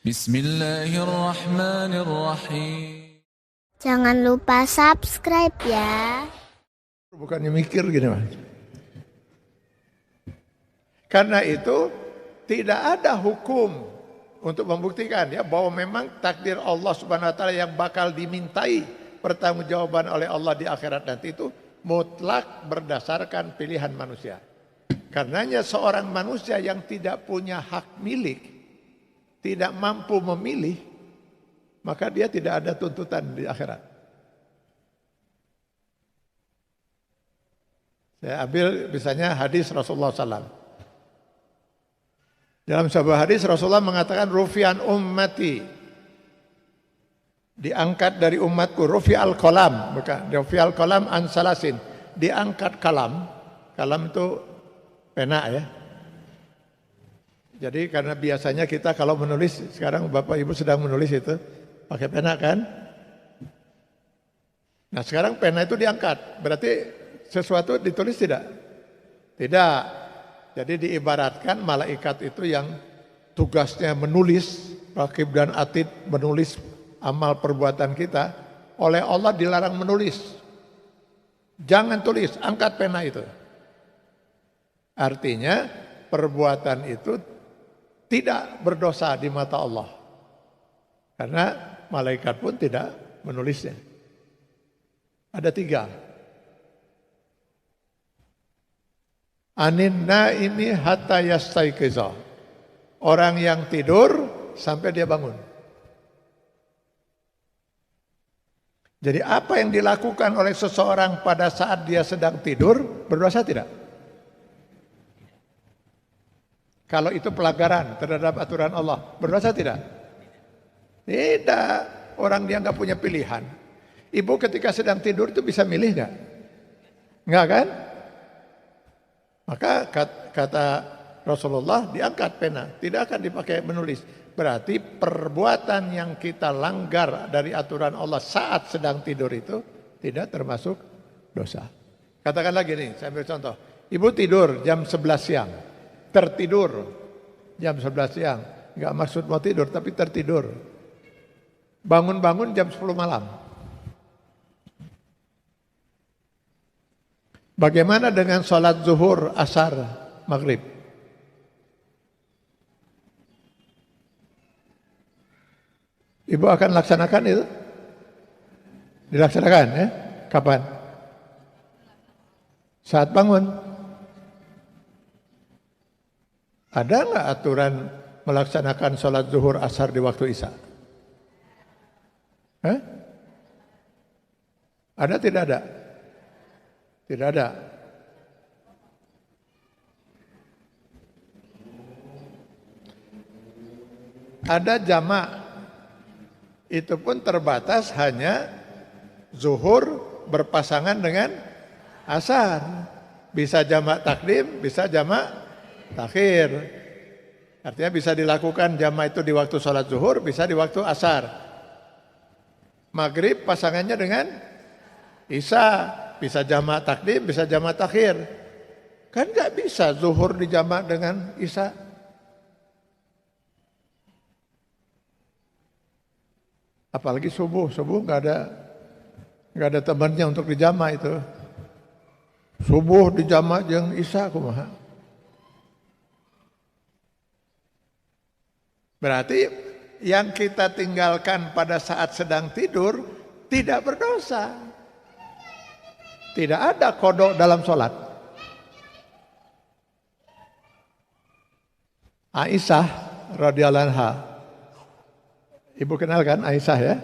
Bismillahirrahmanirrahim. Jangan lupa subscribe ya. Bukannya mikir gini Mas. Karena itu tidak ada hukum untuk membuktikan ya bahwa memang takdir Allah Subhanahu wa taala yang bakal dimintai pertanggungjawaban oleh Allah di akhirat nanti itu mutlak berdasarkan pilihan manusia. Karenanya seorang manusia yang tidak punya hak milik, tidak mampu memilih, maka dia tidak ada tuntutan di akhirat. Saya ambil misalnya hadis Rasulullah SAW. Dalam sebuah hadis Rasulullah mengatakan rufi'an ummati, diangkat dari umatku, rufi'al qalam, bukan rufi'al qalam an salasin, diangkat kalam. Kalam itu pena ya. Jadi karena biasanya kita kalau menulis, sekarang Bapak Ibu sedang menulis itu pakai pena kan? Nah sekarang pena itu diangkat, berarti sesuatu ditulis tidak? Tidak. Jadi diibaratkan malaikat itu yang tugasnya menulis, Raqib dan Atid menulis amal perbuatan kita, oleh Allah dilarang menulis. Jangan tulis, angkat pena itu. Artinya perbuatan itu tidak berdosa di mata Allah. Karena malaikat pun tidak menulisnya. Ada 3. Anin naimi hatta yastaiqiza. Orang yang tidur sampai dia bangun. Jadi apa yang dilakukan oleh seseorang pada saat dia sedang tidur berdosa tidak? Kalau itu pelanggaran terhadap aturan Allah, berdosa tidak? Tidak. Orang dia nggak punya pilihan. Ibu ketika sedang tidur itu bisa milih nggak? Nggak kan? Maka kata Rasulullah diangkat pena, tidak akan dipakai menulis. Berarti perbuatan yang kita langgar dari aturan Allah saat sedang tidur itu tidak termasuk dosa. Katakan lagi nih, saya ambil contoh. Ibu tidur jam 11 siang, tertidur jam 11 siang. Enggak maksud mau tidur tapi tertidur. Bangun-bangun jam 10 malam. Bagaimana dengan sholat zuhur, asar, maghrib? Ibu akan laksanakan itu? Dilaksanakan ya? Kapan? Saat bangun. Ada nggak aturan melaksanakan sholat zuhur, asar di waktu isya? Hah? Ada tidak ada? Tidak ada. Ada jamak, itu pun terbatas hanya zuhur berpasangan dengan asar. Bisa jamak takdim, bisa jamak takhir. Artinya bisa dilakukan jamak itu di waktu sholat zuhur, bisa di waktu asar. Maghrib pasangannya dengan isya. Bisa jamak takdim, bisa jamak takhir. Kan nggak bisa zuhur dijamak dengan isya. Apalagi subuh nggak ada temannya untuk dijamak itu. Subuh dijamak dengan isya kumaha. Berarti yang kita tinggalkan pada saat sedang tidur tidak berdosa. Tidak ada kodok dalam sholat. Aisyah radhiyallahu anha. Ibu kenal kan Aisyah ya?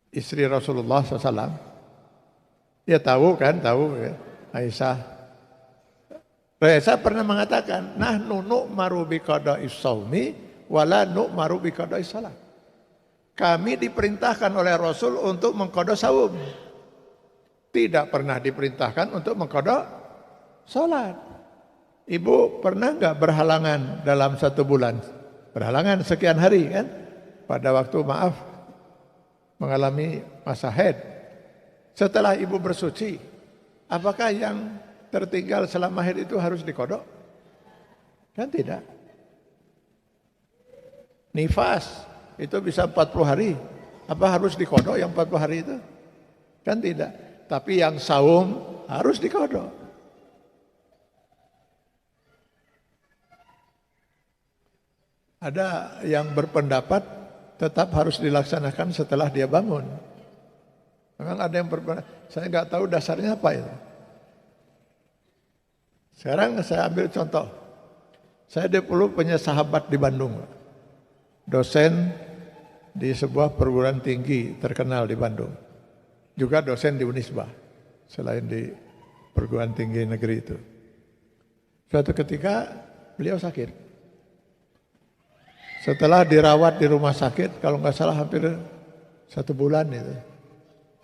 Istri Rasulullah SAW. Ya tahu kan, tahu ya. Aisyah. Aisyah pernah mengatakan, nahnu nu'maru bi qada'is shaumi wala nu'maru bi qada'is shalat. Kami diperintahkan oleh Rasul untuk mengqada saum. Tidak pernah diperintahkan untuk mengqada salat. Ibu pernah enggak berhalangan dalam 1 bulan? Berhalangan sekian hari kan? Pada waktu mengalami masa haid. Setelah ibu bersuci, apakah yang tertinggal selama haid itu harus diqada? Kan tidak. Nifas itu bisa 40 hari. Apa harus dikodok yang 40 hari itu? Kan tidak. Tapi yang saum harus dikodok. Ada yang berpendapat tetap harus dilaksanakan setelah dia bangun. Memang ada yang berpendapat, saya nggak tahu dasarnya apa itu. Sekarang saya ambil contoh. Saya dulu punya sahabat di Bandung, dosen di sebuah perguruan tinggi terkenal di Bandung. Juga dosen di Unisba, selain di perguruan tinggi negeri itu. Suatu ketika beliau sakit. Setelah dirawat di rumah sakit, kalau nggak salah hampir 1 bulan itu.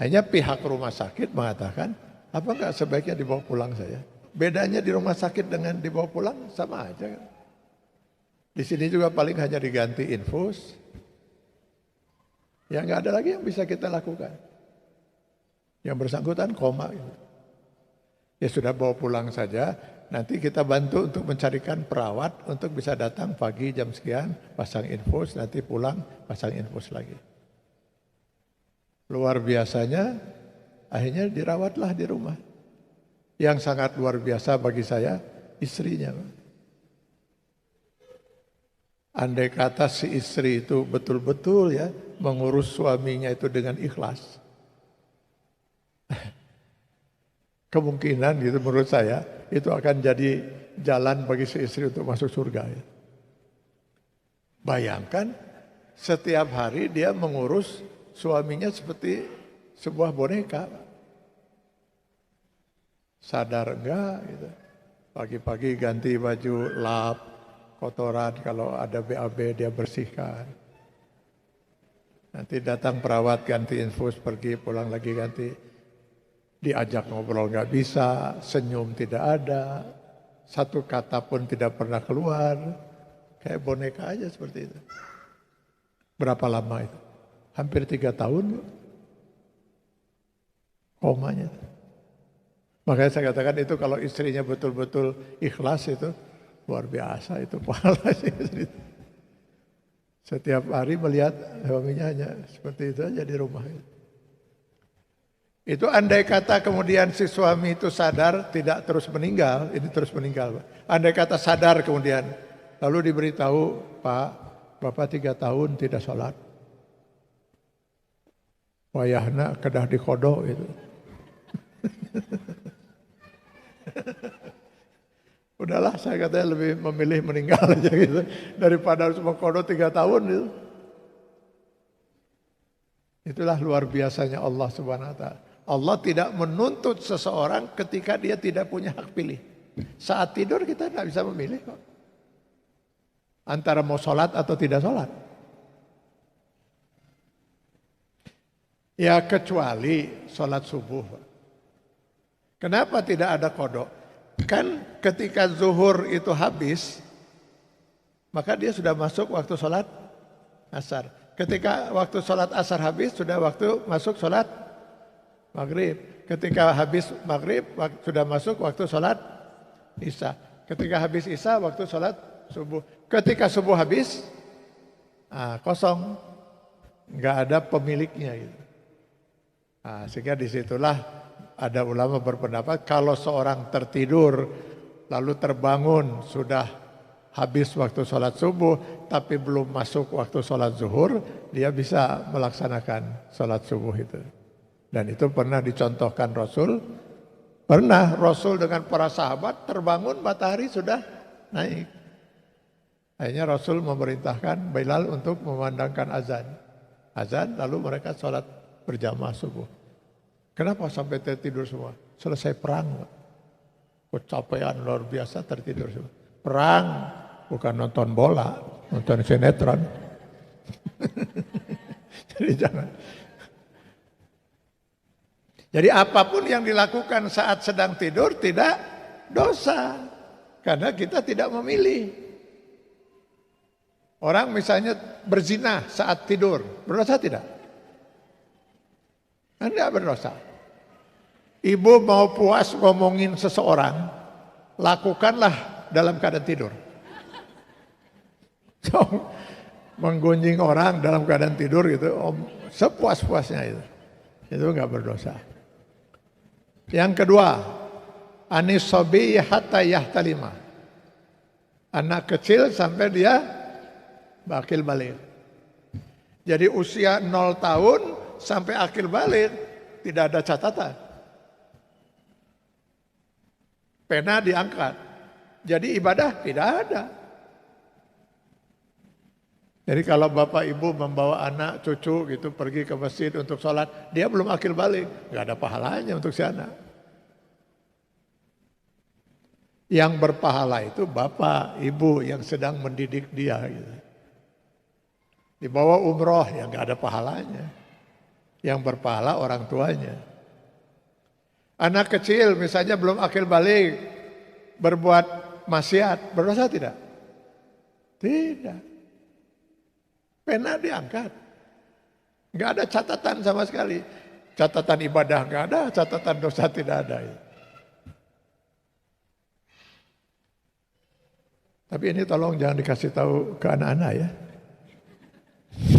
Hanya pihak rumah sakit mengatakan, apa nggak sebaiknya dibawa pulang saya? Bedanya di rumah sakit dengan dibawa pulang sama aja kan. Di sini juga paling hanya diganti infus. Ya nggak ada lagi yang bisa kita lakukan. Yang bersangkutan koma. Gitu. Ya sudah bawa pulang saja. Nanti kita bantu untuk mencarikan perawat untuk bisa datang pagi jam sekian, pasang infus, nanti pulang pasang infus lagi. Luar biasanya, akhirnya dirawatlah di rumah. Yang sangat luar biasa bagi saya, istrinya. Andai kata si istri itu betul-betul ya mengurus suaminya itu dengan ikhlas. Kemungkinan gitu menurut saya itu akan jadi jalan bagi si istri untuk masuk surga. Ya. Bayangkan setiap hari dia mengurus suaminya seperti sebuah boneka. Sadar enggak gitu. Pagi-pagi ganti baju lap, kotoran kalau ada BAB dia bersihkan. Nanti datang perawat ganti infus, pergi pulang lagi ganti. Diajak ngobrol nggak bisa, senyum tidak ada, satu kata pun tidak pernah keluar, kayak boneka aja seperti itu. Berapa lama itu? Hampir 3 tahun komanya. Makanya saya katakan itu kalau istrinya betul-betul ikhlas itu luar biasa itu pahalanya. Setiap hari melihat suaminya hanya seperti itu aja di rumah. Itu andai kata kemudian si suami itu sadar tidak terus meninggal, ini terus meninggal. Andai kata sadar kemudian, lalu diberitahu, Pak, Bapak 3 tahun tidak sholat. Wayahna kedah dikodok itu. Udahlah saya katanya lebih memilih meninggal aja gitu. Daripada harus mengkodok 3 tahun itu. Itulah luar biasanya Allah Subhanahu Wa Taala. Allah tidak menuntut seseorang ketika dia tidak punya hak pilih. Saat tidur kita tidak bisa memilih kok. Antara mau sholat atau tidak sholat. Ya kecuali sholat subuh. Kenapa tidak ada kodok? Kan ketika zuhur itu habis, maka dia sudah masuk waktu sholat asar. Ketika waktu sholat asar habis, sudah waktu masuk sholat maghrib. Ketika habis maghrib sudah masuk waktu sholat isya. Ketika habis isya waktu sholat subuh. Ketika subuh habis kosong, nggak ada pemiliknya gitu. Sehingga disitulah ada ulama berpendapat kalau seorang tertidur lalu terbangun sudah habis waktu sholat subuh tapi belum masuk waktu sholat zuhur, dia bisa melaksanakan sholat subuh itu. Dan itu pernah dicontohkan Rasul. Pernah Rasul dengan para sahabat terbangun matahari sudah naik. Akhirnya Rasul memerintahkan Bilal untuk memandangkan azan. Azan lalu mereka sholat berjamaah subuh. Kenapa sampai tertidur semua? Selesai perang. Kecapean luar biasa tertidur semua. Perang bukan nonton bola, nonton sinetron. Jadi jangan. Jadi apapun yang dilakukan saat sedang tidur tidak dosa. Karena kita tidak memilih. Orang misalnya berzina saat tidur, berdosa tidak? Tidak berdosa. Ibu mau puas ngomongin seseorang, lakukanlah dalam keadaan tidur. So, menggunjing orang dalam keadaan tidur gitu, sepuas-puasnya itu nggak berdosa. Yang kedua, anis sobi hatta yahtalima, anak kecil sampai dia akil balik. Jadi usia 0 tahun sampai akil balik tidak ada catatan. Pena diangkat. Jadi ibadah tidak ada. Jadi kalau bapak ibu membawa anak cucu gitu pergi ke masjid untuk sholat, dia belum akil balik, nggak ada pahalanya untuk si anak. Yang berpahala itu bapak ibu yang sedang mendidik dia gitu. Dibawa umroh yang nggak ada pahalanya. Yang berpahala orang tuanya. Anak kecil misalnya belum akil balik, berbuat maksiat, berdosa tidak? Tidak. Pena diangkat. Enggak ada catatan sama sekali. Catatan ibadah enggak ada, catatan dosa tidak ada. Tapi ini tolong jangan dikasih tahu ke anak-anak ya.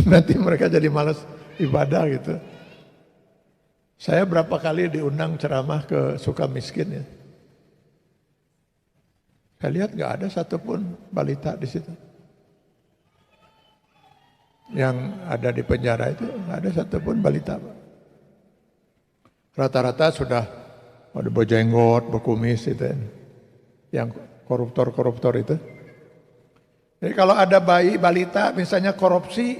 Nanti mereka jadi malas ibadah gitu. Saya berapa kali diundang ceramah ke Sukamiskin ya. Saya lihat nggak ada satupun balita di situ. Yang ada di penjara itu nggak ada satupun balita. Rata-rata sudah ada berjenggot, berkumis itu. Yang koruptor-koruptor itu. Jadi kalau ada bayi balita misalnya korupsi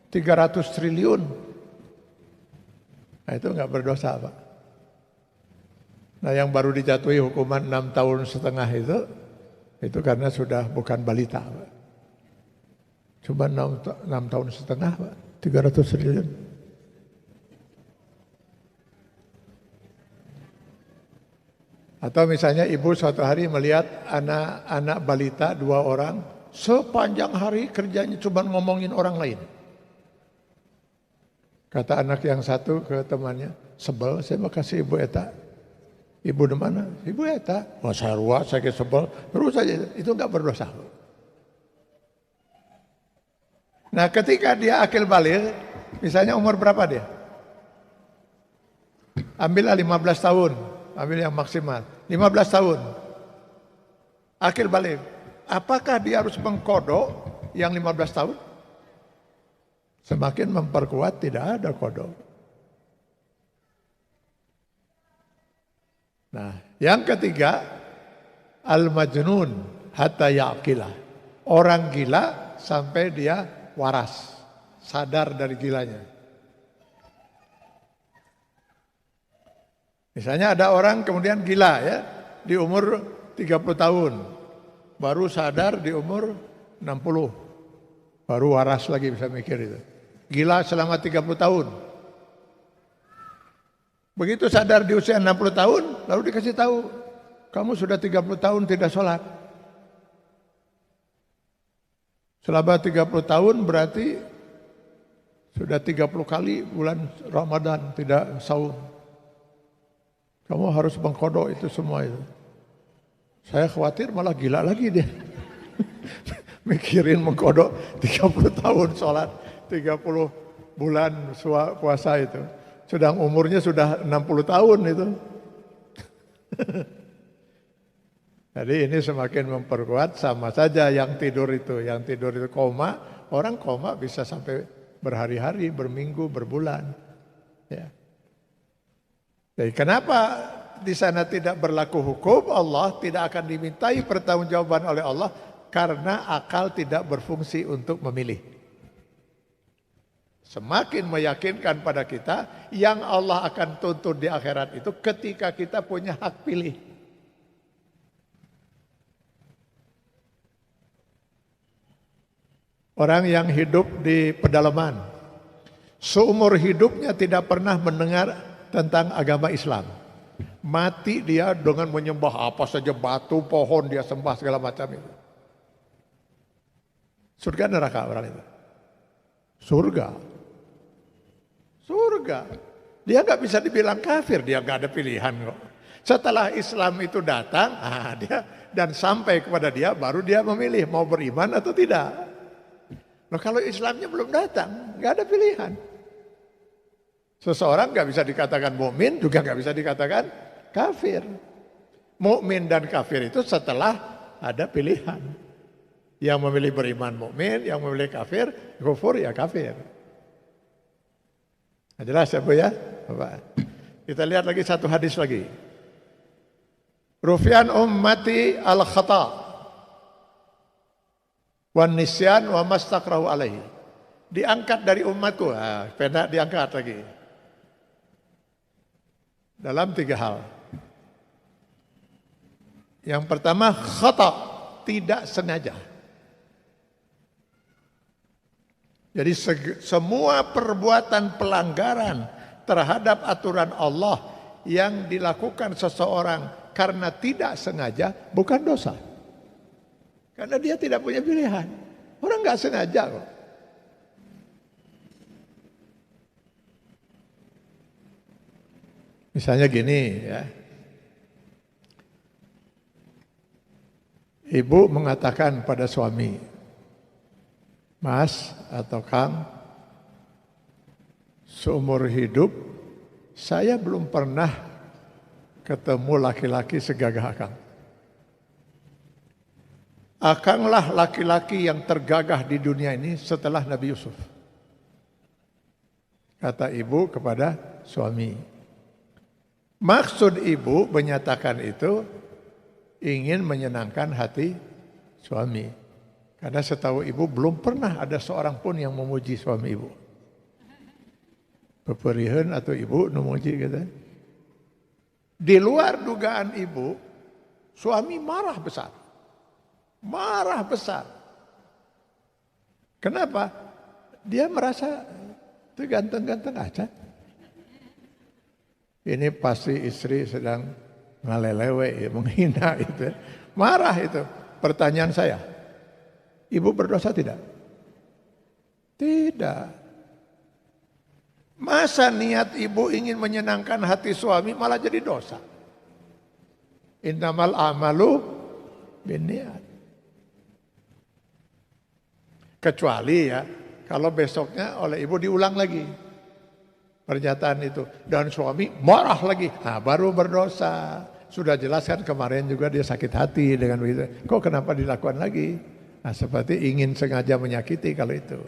300 triliun. Nah itu nggak berdosa Pak. Nah yang baru dijatuhi hukuman 6,5 tahun itu karena sudah bukan balita Pak. Cuma 6,5 tahun Pak, 300 triliun. Atau misalnya ibu suatu hari melihat anak balita 2 orang, sepanjang hari kerjanya cuma ngomongin orang lain. Kata anak yang satu ke temannya, sebel saya mau kasih ibu eta. Ibu di mana? Ibu eta. Oh saya ruas, saya sebel. Terus saja, itu enggak berdosa. Nah ketika dia akil balik, misalnya umur berapa dia? Ambillah 15 tahun, ambil yang maksimal. 15 tahun, akil balik. Apakah dia harus mengkodok yang 15 tahun? Semakin memperkuat tidak ada kodok. Nah, yang ketiga, al-majnun hatta ya'qilah. Orang gila sampai dia waras, sadar dari gilanya. Misalnya ada orang kemudian gila ya, di umur 30 tahun. Baru sadar di umur 60. Baru waras lagi bisa mikir itu. Gila selama 30 tahun. Begitu sadar di usia 60 tahun, lalu dikasih tahu, kamu sudah 30 tahun tidak sholat. Selama 30 tahun berarti sudah 30 kali bulan Ramadan tidak saum. Kamu harus mengkodok itu semua itu. Saya khawatir malah gila lagi dia. Mikirin mengkodok 30 tahun sholat, 30 bulan puasa itu. Sedang umurnya sudah 60 tahun itu. Jadi ini semakin memperkuat, sama saja yang tidur itu koma, orang koma bisa sampai berhari-hari, berminggu, berbulan. Ya. Jadi kenapa di sana tidak berlaku hukum Allah, tidak akan dimintai pertanggungjawaban oleh Allah? Karena akal tidak berfungsi untuk memilih. Semakin meyakinkan pada kita yang Allah akan tuntut di akhirat itu ketika kita punya hak pilih. Orang yang hidup di pedalaman, seumur hidupnya tidak pernah mendengar tentang agama Islam. Mati dia dengan menyembah apa saja, batu, pohon dia sembah segala macam itu. Surga neraka orang itu? Surga. Surga. Dia nggak bisa dibilang kafir, dia nggak ada pilihan kok. Setelah Islam itu datang, dia dan sampai kepada dia, baru dia memilih mau beriman atau tidak. Loh kalau Islamnya belum datang, nggak ada pilihan. Seseorang nggak bisa dikatakan mukmin, juga nggak bisa dikatakan kafir. Mukmin dan kafir itu setelah ada pilihan. Yang memilih beriman mukmin, yang memilih kafir, kufur ya kafir. Nah, jelas ya Bu ya? Bapak. Kita lihat lagi satu hadis lagi. Rufian ummati al-khata wan nisyan wa mastakrahu alaihi. Diangkat dari umatku, pena diangkat lagi. Dalam 3 hal. Yang pertama khata, tidak sengaja. Jadi semua perbuatan pelanggaran terhadap aturan Allah yang dilakukan seseorang karena tidak sengaja bukan dosa. Karena dia tidak punya pilihan. Orang nggak sengaja kok. Misalnya gini ya. Ibu mengatakan pada suami, Mas atau Kang, seumur hidup saya belum pernah ketemu laki-laki segagah Akang. Akanglah laki-laki yang tergagah di dunia ini setelah Nabi Yusuf. Kata ibu kepada suami. Maksud ibu menyatakan itu ingin menyenangkan hati suami. Karena setahu ibu belum pernah ada seorang pun yang memuji suami ibu. Peperihan atau ibu memuji gitu. Di luar dugaan ibu, suami marah besar. Marah besar. Kenapa? Dia merasa itu ganteng-ganteng aja. Ini pasti istri sedang ngalelewe, menghina itu. Marah itu. Pertanyaan saya, ibu berdosa tidak? Tidak. Masa niat ibu ingin menyenangkan hati suami malah jadi dosa? Innamal amalu binniat. Kecuali ya, kalau besoknya oleh ibu diulang lagi pernyataan itu. Dan suami marah lagi. Nah, baru berdosa. Sudah jelaskan kemarin juga dia sakit hati dengan begitu. Kok kenapa dilakukan lagi? Nah, seperti ingin sengaja menyakiti kalau itu.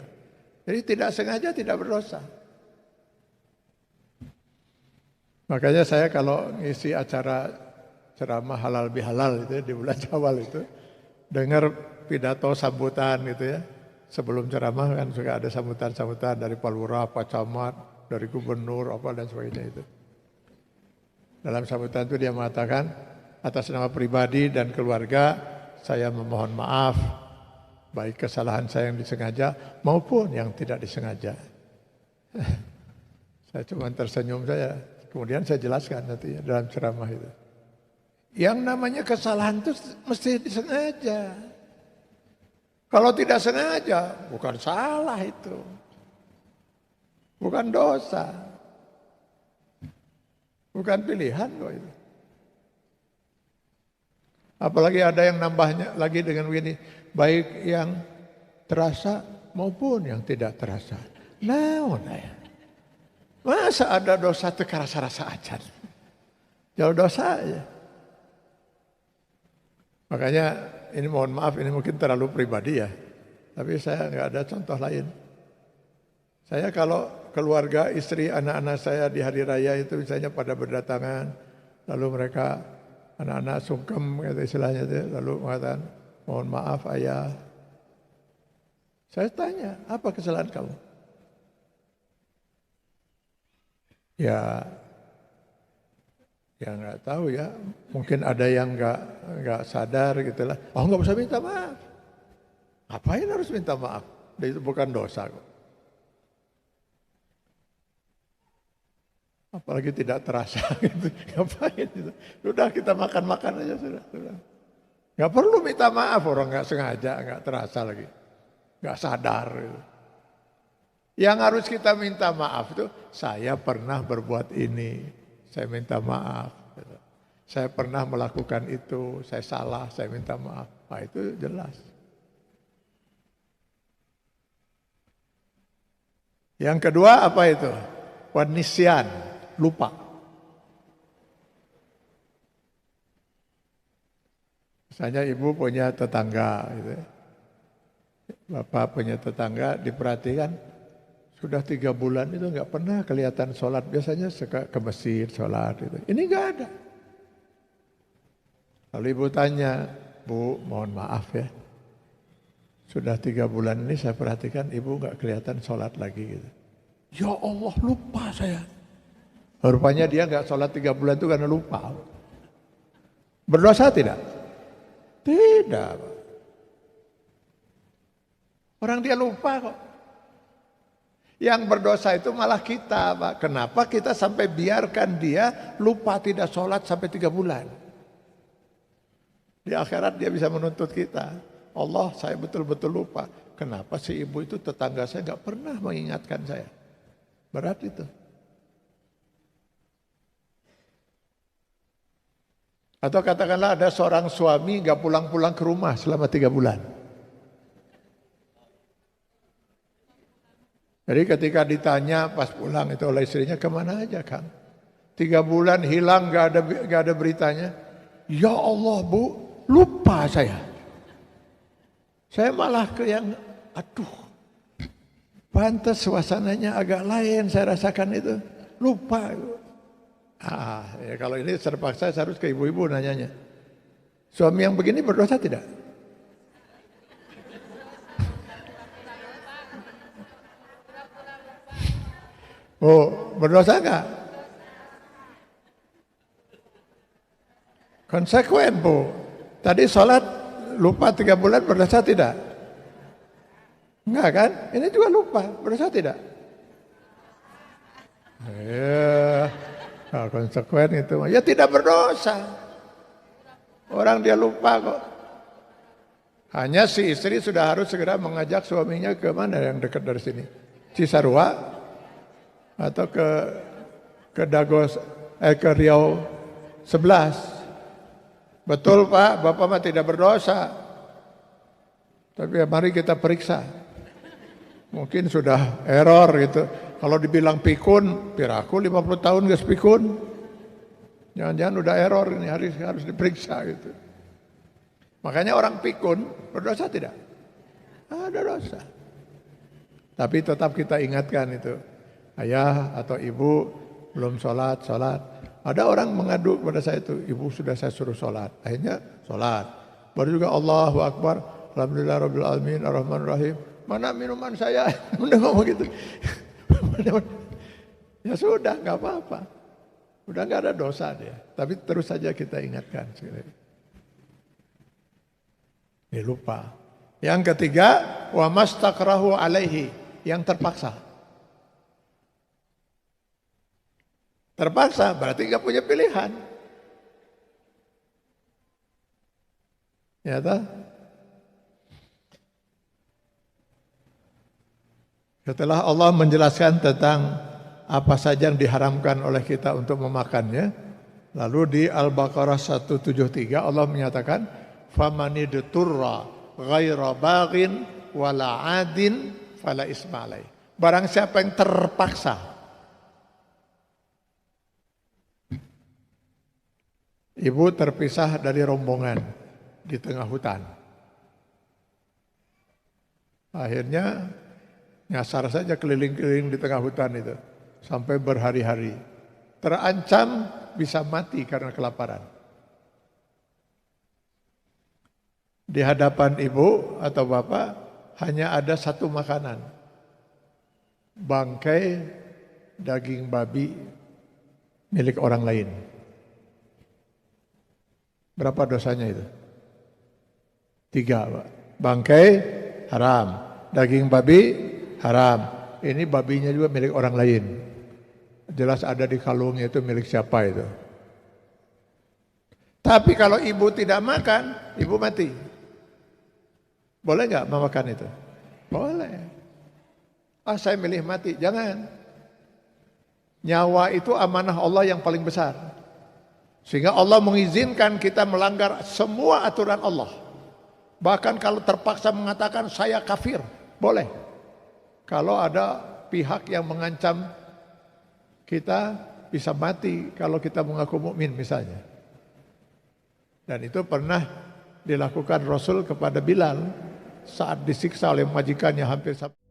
Jadi tidak sengaja tidak berdosa. Makanya saya kalau ngisi acara ceramah halal bihalal itu di bulan Syawal itu, dengar pidato sambutan gitu ya. Sebelum ceramah kan suka ada sambutan-sambutan dari Pak Lurah, Pak Camat, dari gubernur apa dan sebagainya itu. Dalam sambutan itu dia mengatakan, atas nama pribadi dan keluarga saya memohon maaf baik kesalahan saya yang disengaja maupun yang tidak disengaja. Saya cuma tersenyum saja. Kemudian saya jelaskan nanti dalam ceramah itu. Yang namanya kesalahan itu mesti disengaja. Kalau tidak sengaja bukan salah itu. Bukan dosa. Bukan pilihan kok itu. Apalagi ada yang nambahnya lagi dengan begini. Baik yang terasa maupun yang tidak terasa. Nah, masa ada dosa itu rasa-rasa aja. Jauh dosa aja. Makanya ini mohon maaf, ini mungkin terlalu pribadi ya. Tapi saya nggak ada contoh lain. Saya kalau keluarga, istri, anak-anak saya di hari raya itu misalnya pada berdatangan, lalu mereka anak-anak sungkem kata istilahnya itu, lalu mengatakan, mohon maaf ayah. Saya tanya, apa kesalahan kamu? Ya nggak tahu ya, mungkin ada yang nggak sadar gitulah. Oh nggak usah minta maaf. Ngapain harus minta maaf? Itu bukan dosa kok. Apalagi tidak terasa gitu. Ngapain itu? Sudah kita makan-makan aja sudah. Nggak perlu minta maaf, orang nggak sengaja, nggak terasa lagi, nggak sadar. Gitu. Yang harus kita minta maaf itu, saya pernah berbuat ini, saya minta maaf. Gitu. Saya pernah melakukan itu, saya salah, saya minta maaf. Nah itu jelas. Yang kedua apa itu? Wanisyan, lupa. Misalnya ibu punya tetangga, gitu. Bapak punya tetangga, diperhatikan sudah 3 bulan itu nggak pernah kelihatan sholat. Biasanya suka ke masjid sholat. Gitu. Ini nggak ada. Lalu ibu tanya, Bu, mohon maaf ya. Sudah 3 bulan ini saya perhatikan ibu nggak kelihatan sholat lagi. Gitu. Ya Allah, lupa saya. Rupanya dia nggak sholat 3 bulan itu karena lupa. Berdosa tidak? Tidak. Orang dia lupa kok. Yang berdosa itu malah kita, Pak. Kenapa kita sampai biarkan dia lupa tidak sholat sampai 3 bulan? Di akhirat dia bisa menuntut kita. Allah, saya betul-betul lupa. Kenapa si ibu itu tetangga saya nggak pernah mengingatkan saya? Berat itu. Atau katakanlah ada seorang suami nggak pulang-pulang ke rumah selama 3 bulan. Jadi ketika ditanya pas pulang itu oleh istrinya, kemana aja Kang? 3 bulan hilang nggak ada beritanya. Ya Allah Bu, lupa saya. Saya malah ke yang, aduh, pantas suasananya agak lain saya rasakan itu. Lupa. Ya kalau ini terpaksa saya harus ke ibu-ibu nanyanya. Suami yang begini berdosa tidak? Oh, berdosa enggak? Konsekuen, Bu. Tadi sholat lupa 3 bulan berdosa tidak? Enggak kan? Ini juga lupa, berdosa tidak? Ya, konsekuen itu. Ya tidak berdosa. Orang dia lupa kok. Hanya si istri sudah harus segera mengajak suaminya ke mana yang dekat dari sini? Cisarua atau ke Dagos ke Riau 11. Betul Pak, Bapak mah tidak berdosa. Tapi ya mari kita periksa. Mungkin sudah error gitu. Kalau dibilang pikun, piraku 50 tahun gak pikun. Jangan-jangan udah error ini, harus diperiksa gitu. Makanya orang pikun berdosa tidak? Ada dosa. Tapi tetap kita ingatkan itu. Ayah atau ibu belum sholat. Ada orang mengadu kepada saya itu, ibu sudah saya suruh sholat. Akhirnya sholat. Baru juga Allahu Akbar, Alhamdulillah Rabbil Alamin, Ar-Rahman Rahim. Mana minuman saya? Udah ngomong gitu. Ya sudah, nggak apa-apa. Udah nggak ada dosa dia. Tapi terus saja kita ingatkan. Dia lupa. Yang ketiga, wa mastakrahu alaihi, yang terpaksa. Terpaksa berarti nggak punya pilihan. Ya toh? Setelah Allah menjelaskan tentang apa saja yang diharamkan oleh kita untuk memakannya, lalu di Al-Baqarah 173 Allah menyatakan, "Famanidturra ghaira baghin wala 'adin fala isma alaih." Barang siapa yang terpaksa, ibu terpisah dari rombongan di tengah hutan. Akhirnya nyasar saja keliling-keliling di tengah hutan itu sampai berhari-hari. Terancam bisa mati karena kelaparan. Di hadapan ibu atau bapak hanya ada satu makanan. Bangkai daging babi milik orang lain. Berapa dosanya itu? 3, Pak. Bangkai haram, daging babi haram. Ini babinya juga milik orang lain. Jelas ada di kalungnya itu milik siapa itu. Tapi kalau ibu tidak makan, ibu mati. Boleh nggak memakan itu? Boleh. Saya milih mati. Jangan. Nyawa itu amanah Allah yang paling besar. Sehingga Allah mengizinkan kita melanggar semua aturan Allah. Bahkan kalau terpaksa mengatakan saya kafir, boleh. Kalau ada pihak yang mengancam kita bisa mati kalau kita mengaku mukmin misalnya. Dan itu pernah dilakukan Rasul kepada Bilal saat disiksa oleh majikannya hampir sampai